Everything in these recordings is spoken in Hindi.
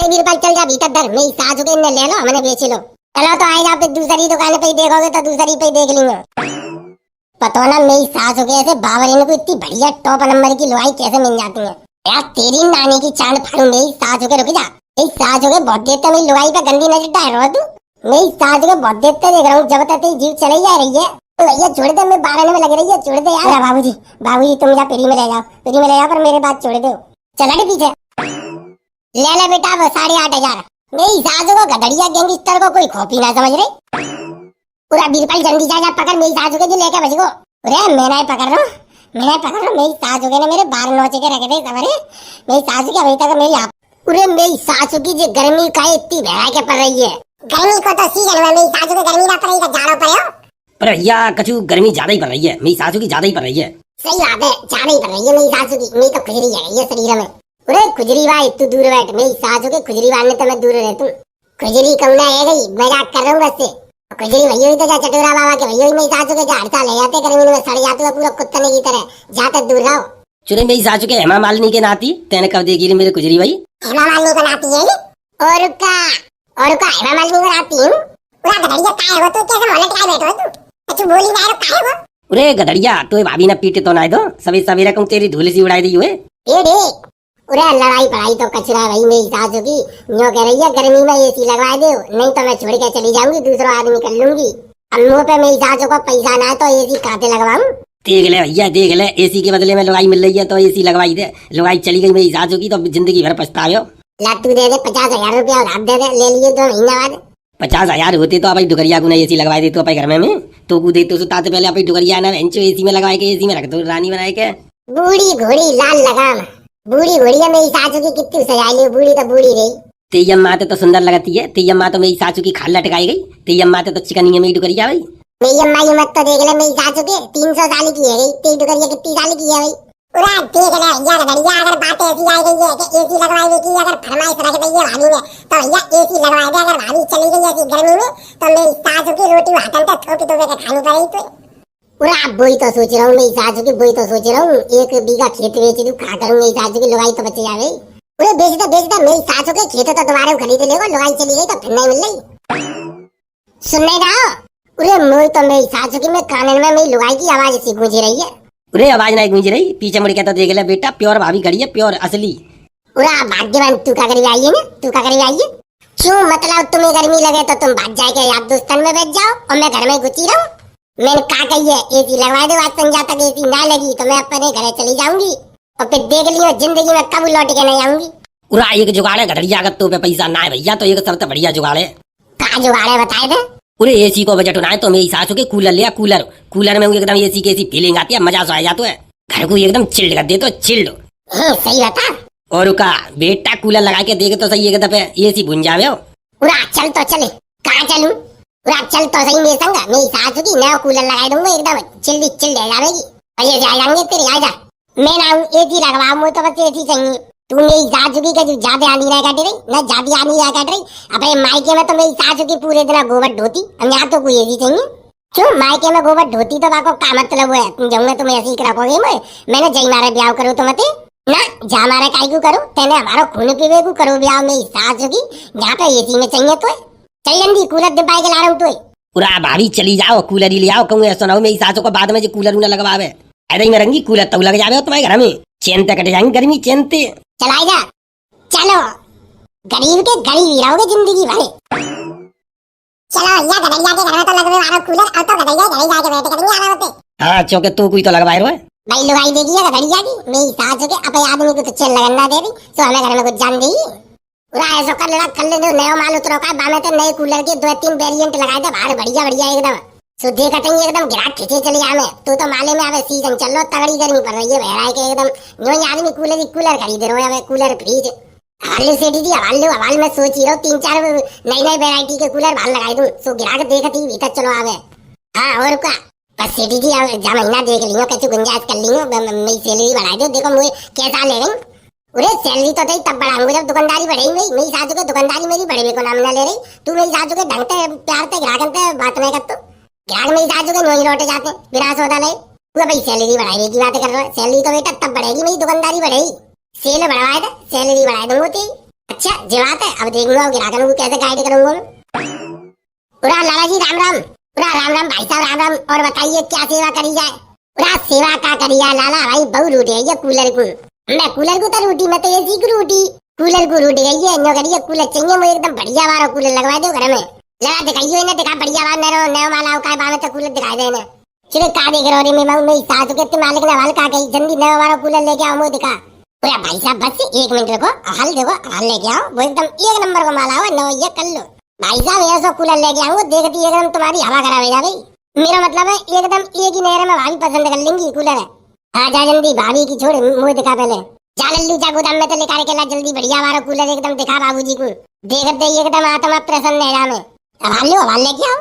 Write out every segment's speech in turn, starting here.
बीरबल चल जा भीतर धर, मेरी सास हो गई, ले लो हमने बेच लो। चलो तो आए जाओ, फिर दूसरी दुकान पे ही देखोगे तो दूसरी पे ही देख लेंगे। पता ना मेरी सास हो गई ऐसे बाबर इनको इतनी बढ़िया टॉप नंबर की लोहाई कैसे मिल जाती है यार। तेरी नानी की चांद फाड़ू, मेरी सास हो गई रुक जा। मेरी सास हो गई बहुत देर तक मेरी लोहाई पे गंदी नजर डाल रहा तू। मेरी सास हो गई बहुत देर तक देख रहा हूँ, जब तक तेरी जीव चली जा रही है। तो भैया छोड़ दे, मैं बारह में लग रही है, छोड़ दे यार। बाबूजी बाबूजी तुम जा पेरी में ले जाओ, पेरी में ले जाओ, पर मेरे बात छोड़ दो। चला दे पीछे ले ले बेटा, वो 8,500। मेरी सास को गधड़िया गैंगस्टर को कोई खोपी ना समझ रही। पूरा बीरबल जल्दी जा पकड़ मेरी सास को, लेके बच गो। अरे मैं नहीं पकड़ रहा हूँ, मैं नहीं पकड़ रहा हूँ। मेरी सास ने मेरे 12 नोच के रखे थे सवरे। मेरी सास की अभी तक मेरी पूरे मेरी सास की जो गर्मी का इतनी भैया के पड़ रही है। गर्मी को तो सीजन में मेरी सास को गर्मी ना पड़ रही है, जाड़ों पर हो। पर भैया कछु गर्मी ज्यादा ही पड़ रही है, मेरी सासू की ज्यादा ही पड़ रही है। सही बात है, ज्यादा ही पड़ रही है मेरी सासू की। मेरी तो खुजली है ये शरीर में। अरे खुजली भाई तू दूर बैठ, मेरी सासू के खुजली वाले तो मैं दूर रहता हूँ। खुजली कौना है गई, मजाक कर रहा हूँ बस से। खुजली भैया ही तो जा चटोरा बाबा के भैया ही मेरी सासू के हड़ता ले जाते गर्मी में, सड़ जाते पूरा कुत्तने की तरह। जाते दूर रहो। चुरे मेरी सासू के हेमा मालिनी के नाती तेने कब देखी ली मेरे खुजली भाई। हेमा मालिनी को नाती है और का हेमा मालिनी को नाती हूँ। पूरा गधड़िया काय हो तो कैसे मोहल्ले काय बैठो तू, कुछ बोली ना रो काय हो। अरे गधड़िया तो भाभी ना पीटे तो ना दो, सवेरे सवेरे कहूँ तेरी धूल सी उड़ाई दी हुए। ये देख अरे लड़ाई पढ़ाई तो कचरा है भाई। मेरी सासू की न्यो कह रही है गर्मी में एसी लगवा दो, नहीं तो मैं छोड़ के चली जाऊंगी, दूसरा आदमी कर लूंगी। अब मुँह पे मेरी सासू को पैसा ना है तो एसी काटे लगवाऊं। देख ले भैया देख ले, एसी के बदले में लुगाई मिल रही है तो एसी लगवाई दे। लुगाई चली गई मेरी सासू की तो जिंदगी भर पछतावे हो। ला तू दे दे 50,000 रुपया और हाथ दे दे, ले लिए 2 महीने बाद। 50,000 होते तो भाई डुगरिया को ना एसी लगवाई दे तो अपने घर में तो को दे तो सुताते पहले अपनी डुगरिया ना एसी में लगवाए के एसी में रख दो रानी बनाए के। बूढ़ी घोड़ी लाल लगाम, बूढ़ी घोड़ी है मेरी सासू की, कितनी सजाई ली। बूढ़ी तो बूढ़ी रही। तेयम माते तो सुंदर लगती है, तेयम माँ तो मेरी सासू की खाल लटकाई गई। तेयम माते तो चिकनी है मेरी डुगरिया भाई। मेरी अम्मा की मत तो देख ले, मेरी सासू के 300 साल की है गई, तेरी डुगरिया कितनी साल की है भाई। पूरा देख ले भैया गधड़िया, अगर बात ऐसी आई गई है कि एसी लगवाई देगी, अगर फरमाइश रख दी है भाभी ने तो भैया एसी लगवा दे। अगर भाभी चली गई ऐसी गर्मी में तो मेरी सासू की रोटी हाथन तक थोपी तो के खानी पड़ेगी। तो पूरा वही तो सोच रहा हूँ मेरी सासू की, वही तो सोच रहा हूँ। 1 बीघा खेत बेच दूं, खा करूँ मेरी सासू की, लुगाई तो बच जावे। पूरे बेच दे मेरी सासू के खेत तो तुम्हारे खरीद लेगा, लुगाई चली गई तो फिर नहीं मिल रही। सुनने जाओ पूरे मुँह तो मेरी सासू की, मैं कानन में मेरी लुगाई की आवाज ऐसी गूंज रही है। अरे आवाज नहीं गूंज रही, पीछे मुड़ के तो देख ले बेटा, प्योर भाभी खड़ी है, प्योर असली। पूरा भाग्यवान तू का करीब आई है ना, तू का करीब आई है। क्यों मतलब तुम्हें गर्मी लगे तो तुम भाग जाए यार दोस्तन में बैठ जाओ और मैं घर में घुसी रहूं। मैंने कहा कही है एसी लगवा दो, आज संजा तक एसी ना लगी तो मैं अपने घर चली जाऊंगी और फिर देख लियो जिंदगी में कब लौट के नहीं आऊंगी। पूरा एक जुगाड़ है गधड़िया, अगर तो पे पैसा ना है भैया तो एक सबसे बढ़िया जुगाड़ है। कहा जुगाड़ है बताए थे। पूरे एसी को बजट उठाए तो मेरी सासू के कूलर लिया, कूलर में एकदम एसी की ऐसी फीलिंग आती है, मजा सो आ जाता है, घर को एकदम चिल्ड कर दे तो चिल्ड। सही बता। और का बेटा कूलर लगा के देखे तो सही एक दफे एसी भुन जावे हो। पूरा चल तो चले, कहाँ चलूं? पूरा चल तो सही मेरे संग, मेरी सासू की नया कूलर लगा दूंगा, एकदम चिल्ड चिल्ड हो जाएगी। और ये आ जाएंगे तेरे, आ जा मैं ना एसी लगवाऊं, मुझे तो बस एसी चाहिए। तू मेरी सासू की जो ज्यादा आंधी ना काट रही ना, ज्यादा आंधी ना काट रही। अपने मायके में तो मेरी सासू की पूरे दिन गोबर ढोती, अब यहाँ तो कोई एसी चाहिए। क्यों मायके में गोबर ढोती तो बाको का मतलब है, तुम जाऊंगा तुम ऐसे ही रखोगे। मैंने जय मारे ब्याह करो तो मत ना, जा मारे काय को करो, तेने हमारा खून पीवे को करो ब्याह मेरी सासू की, यहाँ पे एसी में चाहिए। तो चल जल्दी कूलर दिपाई के ला रहा हूँ। तो पूरा भाभी चली जाओ कूलर ही ले आओ, कहूँ ऐसा ना हो मेरी सासू को बाद में जो कूलर न लगवावे, ऐसे ही में रंगी कूलर तो लग जावे तुम्हारे घर में, चैन तक कट जाएंगे गर्मी चैन ते। चलाई जा चलो, गरीब के गरीब ही रहोगे जिंदगी भर। चलो भैया गधड़िया के घर में तो लगवे वाला कूलर, अब तो गधड़िया घर ही जाके बैठे करेंगे आराम से। हाँ चौके तो कोई तो लगवाए रहे भाई लुगाई देगी है गधड़िया की, मेरी सासू के अपने आदमी को तो चल लगना दे रही, तो हमें घर में कुछ जान देगी। पूरा ऐसा कर लेना, कर ले नया माल उतरो का बामे तो नए कूलर के 2-3 वेरिएंट लगाए थे बाहर, बढ़िया बढ़िया एकदम सुधे कटेंगे, एकदम गिराक खींचे चले जाए। तू तो माले में आवे सीजन चल लो, तगड़ी गर्मी पड़ रही है बहराए के एकदम, जो आदमी कूलर खरीद रहे हो, कूलर फ्रीज हवाले से दीदी हवाल में सोच ही रहो 3-4 नई वेरायटी के कूलर बाहर लगाई दूं, सो गिराक देखती भीतर चलो आवे। हाँ और क्या बस सेठी जी जा महीना देख लियो, कैसे गुंजाइश कर लियो, मेरी सैलरी बढ़ा दो, देखो मुझे कैसा ले रही। अरे सैलरी तो थी तब बढ़ाऊंगा जब दुकानदारी बढ़ेगी। मेरी सासू के दुकानदारी मेरी बढ़े को नाम ना ले रही, तू मेरी सासू के ढंग से प्यार से ग्राहक से बात नहीं करते, ग्राहक मेरी सासू के नोई लौटे जाते बिना सौदा ले। तू भाई सैलरी बढ़ाने की बात कर रहा है, सैलरी तो बेटा तब बढ़ेगी मेरी दुकानदारी बढ़ेगी, सेल बढ़वाए थे सैलरी बढ़ा दूंगा तेरी। अच्छा जो बात है, अब देखूंगा ग्राहक को कैसे गाइड करूंगा मैं। पूरा लाला जी राम राम। पूरा राम राम भाई साहब राम राम। और बताइए क्या सेवा करी जाए। पूरा सेवा का करिया लाला भाई, बहुत रूटी है ये कूलर को। मैं कूलर को तो रूटी, मैं तो एसी को रूटी, कूलर को रूटी गई है। नो करिए कूलर चाहिए मुझे, एकदम बढ़िया वाला कूलर लगवा दो घर में। जरा दिखाइए इन्हें, दिखा बढ़िया वाला नया नया माला का बावे तो कूलर दिखाई दे इन्हें। चलो का देख रहे हो रे, मैं मेरी सास के मालिक ने हवाल का गई, जल्दी नया वाला कूलर लेके आओ मुझे दिखा। पूरा भाई साहब बस 1 मिनट रुको, हल देखो हल लेके आओ, वो एकदम 1 नंबर का माला हो, नो ये कर लो भाई साहब। ऐसा कूलर लेके आऊंगा, देखती एकदम तुम्हारी हवा खराब हो जा गई। मेरा मतलब है एकदम एक ही नहर में भाभी पसंद कर लेंगी कूलर है। हाँ जा जल्दी, भाभी की छोड़ मुझे दिखा पहले। जा लल्लू जा गोदाम में तो लेकर के ला जल्दी, बढ़िया वाला कूलर एकदम दिखा बाबूजी को। देखते ही एकदम आत्मा प्रसन्न है जा में। हवाल लेके आओ।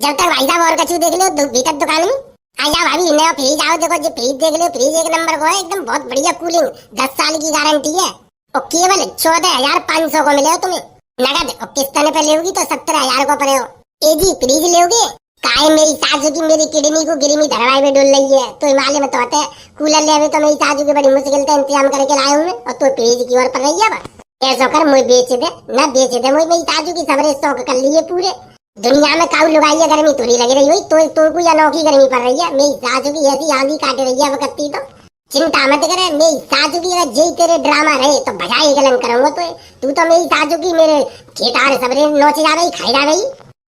जब तक भाई साहब और कछु देख लो भीतर दुकान में आया भाभी, नया फ्रिज आओ देखो, जो फ्रिज देख लो, फ्रिज 1 नंबर को है, एकदम बहुत बढ़िया कूलिंग, 10 साल की गारंटी है और केवल 14,500 को मिले तुम्हें नगद। और किस्त पे लेगी तो 17,000 को पड़े हो। ए जी फ्रिज लोगे काहे, मेरी सासू की मेरी किडनी को गिरमी धरवाई में डुल रही है, तो माले में तो आते कूलर ले, अभी तो मेरी सासू की बड़ी मुश्किल से इंतजाम करके लाए हूँ और तो फ्रिज की ओर पड़ रही है। ऐसा कर मुझे बेच दे, न बेच दे मुझे, मेरी सासू की सबरे शौक कर लिए पूरे। दुनिया में काऊ लुगाई गर्मी थोड़ी लग रही हुई, तो कोई अनोखी गर्मी पड़ रही है। मेरी सासू की ऐसी आंधी काट रही है वकती, तो चिंता मत करे। मेरी सासू की अगर जय तेरे ड्रामा रहे तो भगाई गलन करूंगा। तो तू तो मेरी सासू की मेरे खेतार सबरे नोच जा रही, खाई जा रही।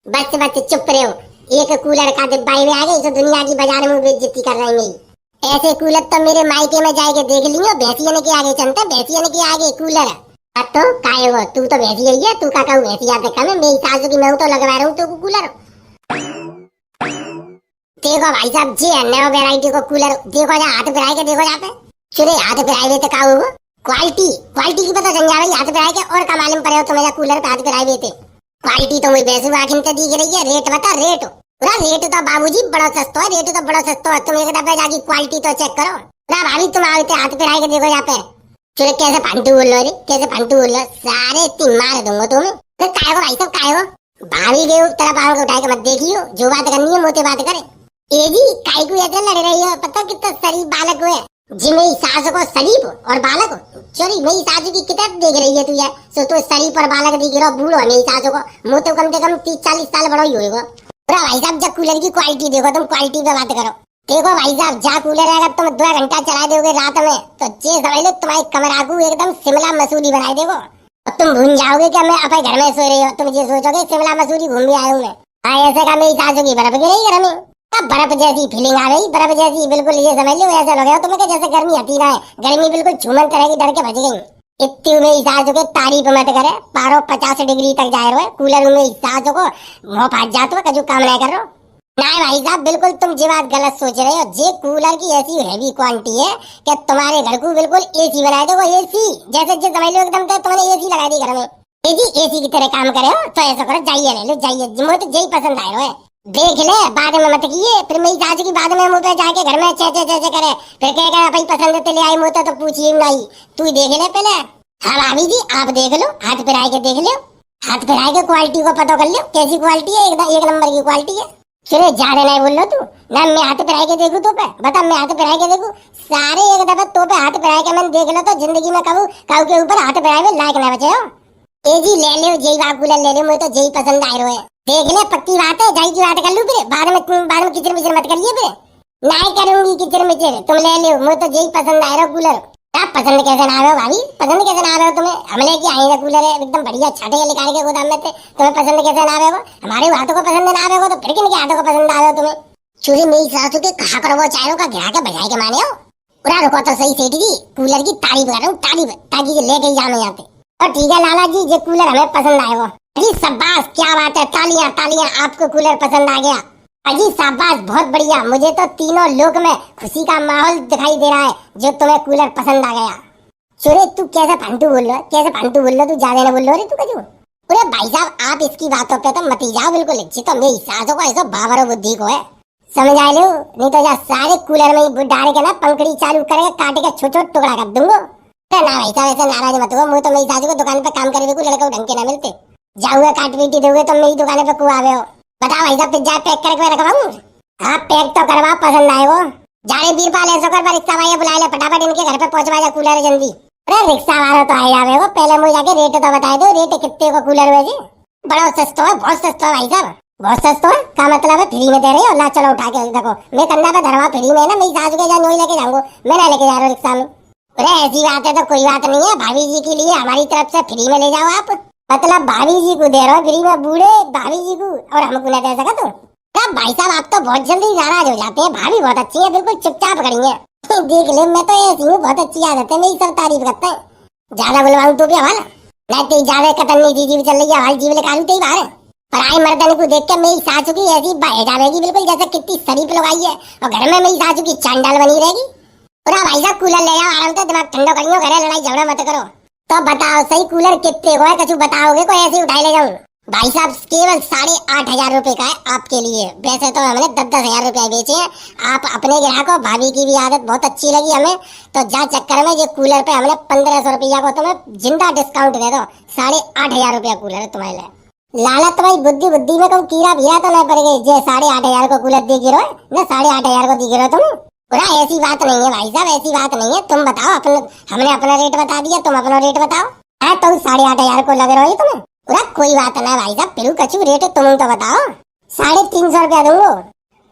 बस चुप रहे हो, एक कूलर का डिब्बा में आ गई तो दुनिया की बाजार में बेइज्जती कर रही है। ऐसे कूलर तो मेरे मायके में जाके देख लियो, भैंसिया के आगे चलता, भैंसिया के आगे कूलर। अब तो काहे हो, तू तो भैंसी है, तू का कहूँ भैंसिया पे कम है, मेरी सासू की मैं तो लगवा रहा हूँ तो कूलर। देखो भाई साहब जी है नया वेराइटी को कूलर, देखो जा हाथ पे के देखो, यहाँ पे चुरे हाथ पे आए थे का वो क्वालिटी की पता चल जा रही, हाथ पे आए के और का मालूम पड़े हो तो मेरा कूलर पे हाथ पे आए थे। क्वालिटी तो मुझे बेसू आखिर से दिख रही है। रेट बता, रेट पूरा रेट तो बाबूजी बड़ा सस्ता है, रेट तो बड़ा सस्ता है। तुम एक दफे जाके क्वालिटी तो चेक करो ना भाभी, तुम आते हाथ पे आए के देखो यहाँ पे। चलो कैसे फांटू बोल लो रे, कैसे फांटू बोल लो, सारे 3 मार दूंगा तुम्हें। तो काय हो भाई साहब, काय हो भाभी के तरफ आओ उठा के मत देखियो, जो बात करनी है मोटे बात करे। ए जी काय को ऐसे लड़ रही हो, पता कितना शरीफ बालक हुए जी, मेरी सास को शरीफ और बालक। चोरी मेरी सास की किताब देख रही है तू यार, सो तो शरीफ और बालक दिख रहा, बूढ़ो मेरी सास को, मुँह तो कम से कम 30-40 साल बड़ा ही होगा। भाई साहब जब कूलर की क्वालिटी देखो, तुम क्वालिटी पे बात करो। देखो भाई साहब जा कूलर है, अगर तुम 2 घंटा चला दोगे रात में तो जे समझ लो तुम्हारी कमरा को एकदम शिमला मसूरी बनाई देगो। और तुम भूल जाओगे कि मैं अपने घर में सो रही हो, तुम ये सोचोगे शिमला मसूरी घूम भी आया हूँ मैं। हाँ ऐसे का मेरी सासू की बर्फ गिरी घर में, अब बर्फ जैसी फीलिंग आ गई, बर्फ जैसी बिल्कुल, ये समझ लो ऐसा लग रहा तुम्हें जैसे गर्मी हटी रहा है, गर्मी बिल्कुल झूमन करेगी, डर के बच गई। इतनी मेरी सासू के तारीफ मत करे, पारो 50 डिग्री तक जा रहे हो कूलर में, सासू को मुँह फाट जाते हो, कजू काम नहीं कर रहे। नहीं भाई साहब बिल्कुल तुम जी बात गलत सोच रहे हो। जे कूलर की ऐसी हैवी क्वांटिटी है कि तुम्हारे घर को बिल्कुल एसी बना देगा, एसी जैसे जो समझ लो एकदम तो तुमने एसी लगा दी घर में, एसी की तरह काम करे हो। तो ऐसा करो जाइए ले लो, जाइए मुझे तो यही पसंद आए हो, देख ले बाद में मत किए, फिर मेरी सासू की बाद में मुँह पे जाके घर में चे करे, फिर कहेगा भाई पसंद तो ले आई, मुझे तो पूछिए नहीं, तू देख ले पहले। हाँ भाभी जी आप देख लो, हाथ पे के देख लो, हाथ पे के क्वालिटी को पता कर लो कैसी क्वालिटी है, एकदम 1 नंबर की क्वालिटी है। चलो ज्यादा नहीं बोल लो तू ना, मैं हाथ पे के देखूं तो पे बता, मैं हाथ पे के देखूं सारे एक दफा तो पे हाथ पे के मैंने देख लो तो जिंदगी में कहूँ काऊ के ऊपर हाथ पे में लायक ना बचे हो। ए जी ले लो जय बाबूला ले लो, मुझे तो जय पसंद आ रहा है, देख ले पक्की बात है, जाई की बात कर लूं फिर बाद में किचर मिचर मत करिए, फिर नहीं करूंगी किचर मिचर, तुम ले लो, मुझे तो जय पसंद आ रहा कूलर। आप पसंद कैसे ना आ रहे हो भाभी, पसंद कैसे ना आ रहे हो तुम्हें, हम लेके आए हैं कूलर है एकदम बढ़िया, छाटे निकाल के गोदाम में थे, तुम्हें पसंद कैसे ना आ रहे हो, हमारे हाथों को पसंद ना आ रहे हो तो फिर किनके हाथों को पसंद आ रहे हो तुम्हें। चूरी मेरी सासू के कहा पर वो चारों का गिरा के बजाय के माने हो, पूरा रुको तो सही सेठ जी, कूलर की तारीफ कर रहा हूँ, तारीफ ताकि लेके जाने जाते। और ठीक है लाला जी, ये कूलर हमें पसंद आए हो, अजी शाबाश क्या बात है, तालियां तालियां, आपको कूलर पसंद आ गया, अजी शाबाश बहुत बढ़िया, मुझे तो तीनों लोक में खुशी का माहौल दिखाई दे रहा है जो तुम्हें कूलर पसंद आ गया। सुरे तू कैसे फांटू बोल रहा है, कैसे फांटू बोल रहा है, तू ज्यादा ना बोल रहा है तू कजू। अरे भाई साहब आप इसकी बातों पे तो मत ही जाओ बिल्कुल, तो मेरी सासों को ऐसा बावरो बुद्धि को है, समझ आए लो, नहीं तो जा सारे कूलर में ही डाल के ना पंखड़ी चालू करेगा, काट के छोटा टुकड़ा कर दूंगा। ना भाई साहब ऐसे नाराज मत हो, मुझे तो मेरी सासू को दुकान पे काम करे हुए लड़का ढंग के ना मिलते, जाओगे काट पीटी दोगे तो मेरी दुकान पे को आवे हो। बताओ भाई साहब पिज्जा पैक करके रखवाऊं, हाँ पैक तो करवा, पसंद आए वो जाने बीरपाल ऐसा कर रिक्शा भाई बुला ले, फटाफट इनके घर पे पहुंचवा जा कूलर जल्दी। अरे रिक्शा वाला तो आ जावे वो, पहले मुझे जाके रेट तो बताए दो, रेट कितने को कूलर वैसे? बड़ा सस्ता है, बहुत सस्ता है भाई साहब, बहुत सस्ता है। का मतलब है फ्री में दे रहे हो? ला चलो उठा के देखो, मैं कंधा पे धरवा फ्री में ना, मेरी सासू के जा नहीं लेके जाऊंगा, मैं ना लेके जा रहा हूँ रिक्शा में। अरे ऐसी बात है तो कोई बात नहीं है, भाभी जी के लिए हमारी तरफ से फ्री में ले जाओ आप। मतलब भाभी जी को दे रहे हो फ्री में, बूढ़े भाभी जी को, और हमको ना दे सका तो? क्या भाई साहब आप तो बहुत जल्दी नाराज हो जाते हैं, भाभी बहुत अच्छी है, बिल्कुल चुपचाप खड़ी है। देख ले मैं तो ऐसी हूँ, बहुत अच्छी आदत है मेरी, सब तारीफ करते हैं। ज्यादा बुलवाऊं तो क्या वाला नहीं, तेरी ज्यादा कतलनी जी भी चल रही है, हाल जीव लेकर तेरी बाहर पर आई मर्दन को देख के मेरी सासू की ऐसी बह जाएगी बिल्कुल जैसे कितनी शरीफ लोग आई है, और घर में मेरी सासू की चांडाल बनी रहेगी। पूरा भाई साहब कूलर ले जाओ, आराम से दिमाग ठंडा करियो, घर लड़ाई झगड़ा मत करो। तो बताओ सही कूलर कितने को है, कुछ बताओगे? कोई ऐसे उठाई ले जाऊं? भाई साहब केवल 8,500 रुपए का है आपके लिए, वैसे तो हमने 10-10 हजार रुपए बेचे हैं। आप अपने ग्राहकों, भाभी की भी आदत बहुत अच्छी लगी हमें, तो जा चक्कर में ये कूलर पे हमने 1500 रुपया को तुम्हें जिंदा डिस्काउंट दे दो। 8,500 रुपया कूलर है तुम्हारे लिए। लाला तुम्हारी बुद्धि बुद्धि में कहूँ कीड़ा भिड़ा तो नहीं पड़ गई, जे 8,500 को कूलर दे गिरो ना, 8,500 को दी गिरो तुम। पूरा ऐसी बात नहीं है भाई साहब, ऐसी बात नहीं है। तुम बताओ अपने, हमने अपना रेट बता दिया, तुम अपना रेट बताओ। है तो 8,500 को लग रहा है तुम्हें? पूरा कोई बात नहीं भाई साहब, फिर कछु रेट तुम तो बताओ। 350 रुपया दूंगो।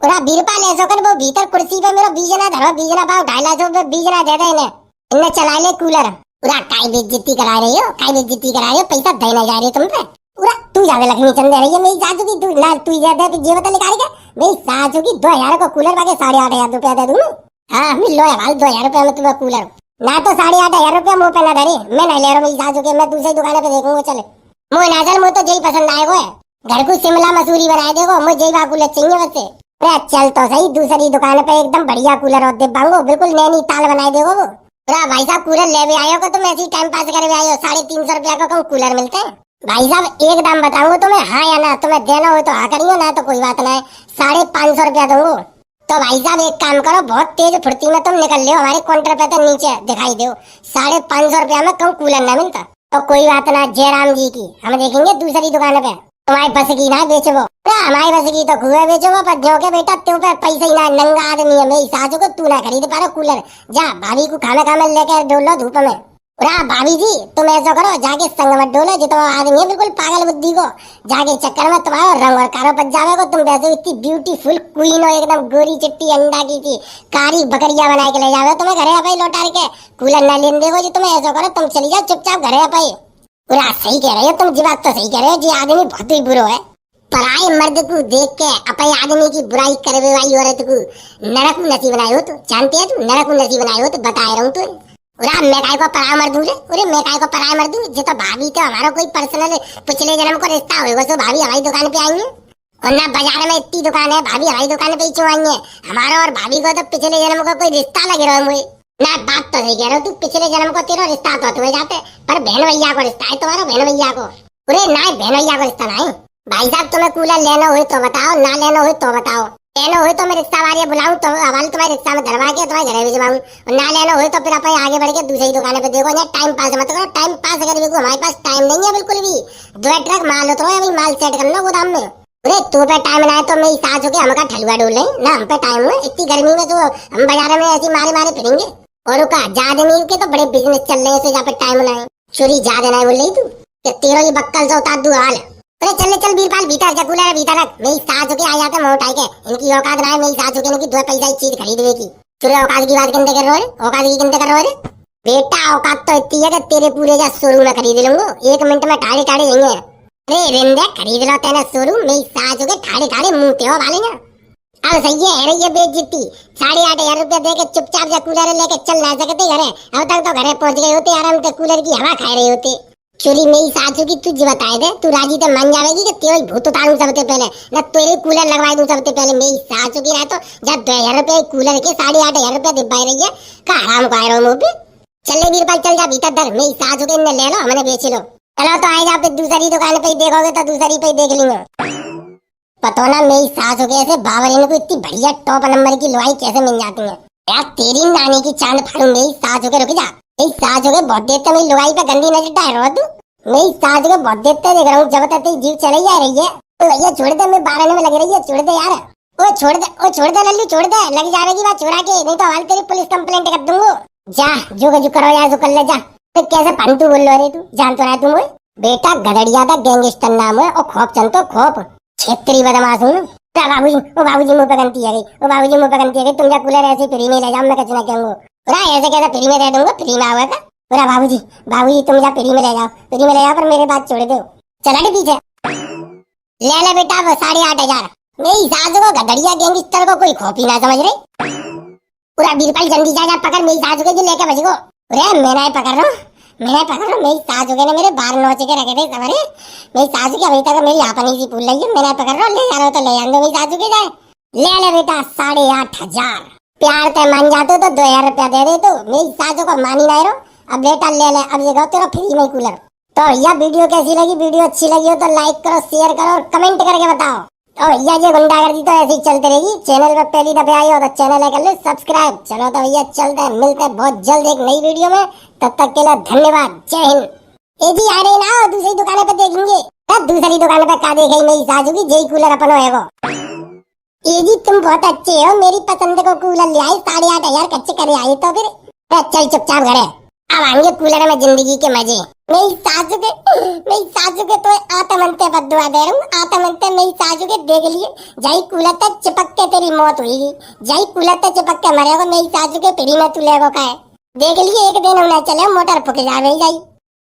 पूरा बीरपाल ऐसा कर, वो भीतर कुर्सी पे मेरा बीजना धरो, बीजना पाओ, 2.5 लाख बीजना दे दे इन्हें चला ले कूलर। पूरा काई बेइज्जती करा रही हो, काई बेइज्जती करा रही हो, पैसा देना जा रही है तुम पे। पूरा तू जावे लक्ष्मी चंद दे रही है मेरी सासू की, तू ना तू ये दे, तू ये बता निकाल के मेरी सासू की 2,000 को कूलर बाके 8,500 रुपया दे दूं। हाँ मिल लो यार, 2,000 रुपया में तुम्हें कूलर ना, तो 8,500 रुपया मुँह पे ना धरी, मैं नहीं ले रहा मेरी सासू के, मैं दूसरी दुकान पे देखूंगा। चले मुझे ना चल, मुझे तो यही पसंद आएगा है, घर को शिमला मसूरी बनाए देखो, मुझे यही कूलर चाहिए वैसे। अरे चल तो सही, दूसरी दुकान पे एकदम बढ़िया कूलर और दिब्बांगो, बिल्कुल नैनी ताल बनाए देखो वो। अरे भाई साहब कूलर ले भी आयो को तुम, ऐसी टाइम पास करे आयो, 350 रुपया का कहूँ कूलर मिलते हैं। भाई साहब एक दाम बताऊंगा तुम्हें, हाँ या ना, तुम्हें देना हो तो हाँ करियो, ना तो कोई बात नहीं, 550 रुपया दूंगो। तो भाई साहब एक काम करो, बहुत तेज फुर्ती में तुम निकल लियो, हमारे काउंटर पे तो नीचे दिखाई दो, 550 रुपया में कहूँ कूलर ना मिलता। तो कोई बात ना, जयराम जी की हम देखेंगे दूसरी दुकान पे, तुम्हारी बस की ना बेचो, हमारी बस की तो खुए बेचो, पर जो के बेटा तुम पे पैसे ही ना, नंगा आदमी है मेरी सासू को, तू ना खरीद पा रहा कूलर, जा भाभी को खाना खाना लेके डोलो धूप में। भाभी जी तुम ऐसा करो, जाके संग मत डोलो, जो तुम्हारा आदमी है बिल्कुल पागल बुद्धि को, जाके चक्कर में तुम्हारा रंग और कारो बच जाएगा। तुम वैसे इतनी ब्यूटीफुल क्वीन हो, एकदम गोरी चिट्टी अंडा की थी, कारी बकरिया बना के ले जाओ, तुम्हें घरे पे लौटा के कूलर ना लेने देगो जी। तुम्हें ऐसा करो, तुम चली जाओ चुपचाप घरे पे। पूरा सही कह रहे हो तुम जी, बात तो सही कह रहे हो जी, आदमी बहुत ही बुरा है। पराए मर्द को देख के अपने आदमी की बुराई करे वाली औरत को नरक नसीब बनाए हो, तो जानते हैं तुम नरक नसीब बनाए हो, तो बता रहा हूँ तू। मैं काय को पराया मर दूं रे, अरे मैं काय को पराया मर दूं, जो तो भाभी तो हमारा कोई पर्सनल पिछले जन्म को रिश्ता होगा, तो भाभी हमारी दुकान पे आई है, और ना बाजार में इतनी दुकान है, भाभी हमारी दुकान पे ही क्यों आई है? हमारा और भाभी को तो पिछले जन्म को कोई रिश्ता लग रहा है मुझे ना। बात तो सही कह रहा हूँ तू, पिछले जन्म को तेरा रिश्ता तो तुम्हें जाते, पर बहन भैया को रिश्ता है तुम्हारा, बहन भैया को। अरे ना बहन भैया को रिश्ता ना है। भाई साहब तुम्हें कूलर लेना हो तो बताओ, ना लेना हो तो बताओ। लेना हो तो मैं रिक्शा वाले बुलाऊं, तो हवाले तुम्हारे रिक्शा में धरवा के तुम्हारे घर भिजवाऊं, और ना लेना हो तो फिर अपन आगे बढ़ के दूसरी दुकान पे देखो ना। टाइम पास मत करो, टाइम पास अगर देखो हमारे पास टाइम नहीं है बिल्कुल भी। 2 ट्रक माल उतरो, अभी माल सेट कर लो गोदाम में। अरे तू पे टाइम ना है तो मेरी सास हो के हमका ठलुआ डोल ले ना, हम पे टाइम है इतनी गर्मी में, तो हम बाजार में ऐसी मारे मारे फिरेंगे। और का ज्यादा नहीं के तो बड़े बिजनेस चल रहे हैं, जहाँ पे टाइम ना है। चोरी ज्यादा ना बोल रही तू, तेरा ये बक्कल से उतार दू हाल। अरे चल चल बीरपाल भीतर जा, कूलर भीतर रख, मेरी सास के आ जाते मोट आई के, इनकी औकात ना है मेरी सास के, इनकी 2 पैसा चीज खरीदने की। तुझे औकात की बात किंते कर रहे हो? औकात की किंते कर रहे हो? बेटा औकात तो इतनी है कि तेरे पूरे जा शोरूम में खरीद लूंगा, 1 मिनट में ठाड़े ठाड़े नहीं है। अरे रिंदे खरीद लो तेने शोरूम, मेरी सास के ठाड़े ठाड़े मुंह पे हो वाले ना। अब सही है रही है बेइज्जती, 8,500 रुपया दे के चुपचाप जा कूलर लेके चल ना सकते घरे, अब तक तो घरे पहुंच गए होते आराम से, कूलर की हवा खा रहे होते। चोरी मेरी सासू की तुझे बताए दे, तू राजी तो मान जाएगी कि तेरे भूत उतारूं सबसे पहले ना, तेरे कूलर लगवा दूं सबसे पहले। मेरी सासू की रहा तो जब 2,000 रुपये कूलर के 8,500 रुपया दिब्बाई रही है का आराम को आए रहो मुँह पे। चल बीरपाल चल जा भीतर धर, मेरी सासू के ले लो, हमने बेच लो। चलो तो आए जा, दूसरी दुकान पे देखोगे तो दूसरी पे देख लेंगे। पता ना मेरी सासू के ऐसे बाबर इनको इतनी बढ़िया टॉप नंबर की लोहाई कैसे मिल जाती है यार, तेरी नानी की चांद फाड़ू मेरी सासू के। रुक जा, मेरी सासू के बहुत देर तक मेरी लोहाई पे गंदी नजर डाल रहा तू, मेरी सासू के बहुत देर तक देख रहा हूँ, जब तक तेरी जीव चले जा रही है। तो भैया छोड़ दे, मैं 12 में लग रही है, छोड़ दे यार, ओ छोड़ दे, ओ छोड़ दे लल्लू, छोड़ दे, लग जाएगी बात चुरा के, नहीं तो हमारी तेरी पुलिस कंप्लेंट कर दूंगा। जा जो करो यार, जो कर ले जा। तो कैसे पंतु बोल लो रे तू, जान तो रहा तुम वो बेटा गदड़िया था, गैंगस्टर नाम है, और खोप चंतो खोप क्षेत्रीय बदमाश हूँ। बाबूजी, ओ बाबूजी मुंह पे गंती है गई, ओ बाबूजी मुंह पे गंती है गई, तुम जा कूलर ऐसे फ्री में ले जाओ, मैं कुछ ना कहूँगा। ऐसे कैसे फ्री में दे दूंगा, फ्री में आवा का। बाबूजी बाबूजी तुम जा फ्री में ले जाओ, फ्री में ले जाओ, पर मेरे बात छोड़ दो। चला के पीछे ले ले बेटा वो 8,500। मेरी सास को गदड़िया गैंगस्टर को कोई खोपी ना समझ रही। पूरा बीरपाल जल्दी जा पकड़ मेरी सास को, जो लेके बच गो। अरे मैं नहीं पकड़ रहा हूँ, मैं नहीं पकड़ रहा हूँ। मेरी सास ने मेरे बाल नोच के रखे थे सवरे। मेरी सास की अभी तक मेरी अपनी सी फूल रही है, मैं नहीं पकड़ रहा हूँ। ले जा रहा हूँ तो ले जान दो मेरी सास के जाए। ले ले बेटा 8,500। प्यार ते मान जाते तो 2,000 रुपया दे दे। तो मेरी सास को मानी नहीं रहो। अब बेटा ले ले, अब ये तेरा फ्री में कूलर। तो यह वीडियो कैसी लगी? वीडियो अच्छी लगी हो तो लाइक करो, शेयर करो और कमेंट करके बताओ। और भैया ये गुंडागर्दी तो ऐसे ही चलती रहेगी। चैनल पर पहली दफे आई हो तो चैनल कर लो सब्सक्राइब। चलो तो भैया चलते हैं, मिलते हैं बहुत जल्द एक नई वीडियो में। तब तक के लिए धन्यवाद, जय हिंद। ए जी आ रहे ना, दूसरी दुकान पे देखेंगे। दूसरी दुकान पे का देखे मेरी सासू की, जय कूलर अपन है वो। ए जी तुम बहुत अच्छे हो, मेरी पसंद को कूलर ले आई, 8,500 खर्च करे आई। तो फिर चल चुपचाप घरे, अब आएंगे कूलर में जिंदगी के मजे। मेरी सासू के तो आतमंते बदुआ दे रहा हूँ, आतमंते मेरी सासू के देख लिए। जाई कूलर तक चिपक के तेरी मौत हुई, जाई कूलर तक चिपक के मरेगा। मेरी सासू के पीढ़ी में तू लेगो का है, देख लिए एक दिन उन्हें चले मोटर फुक जावे जाई।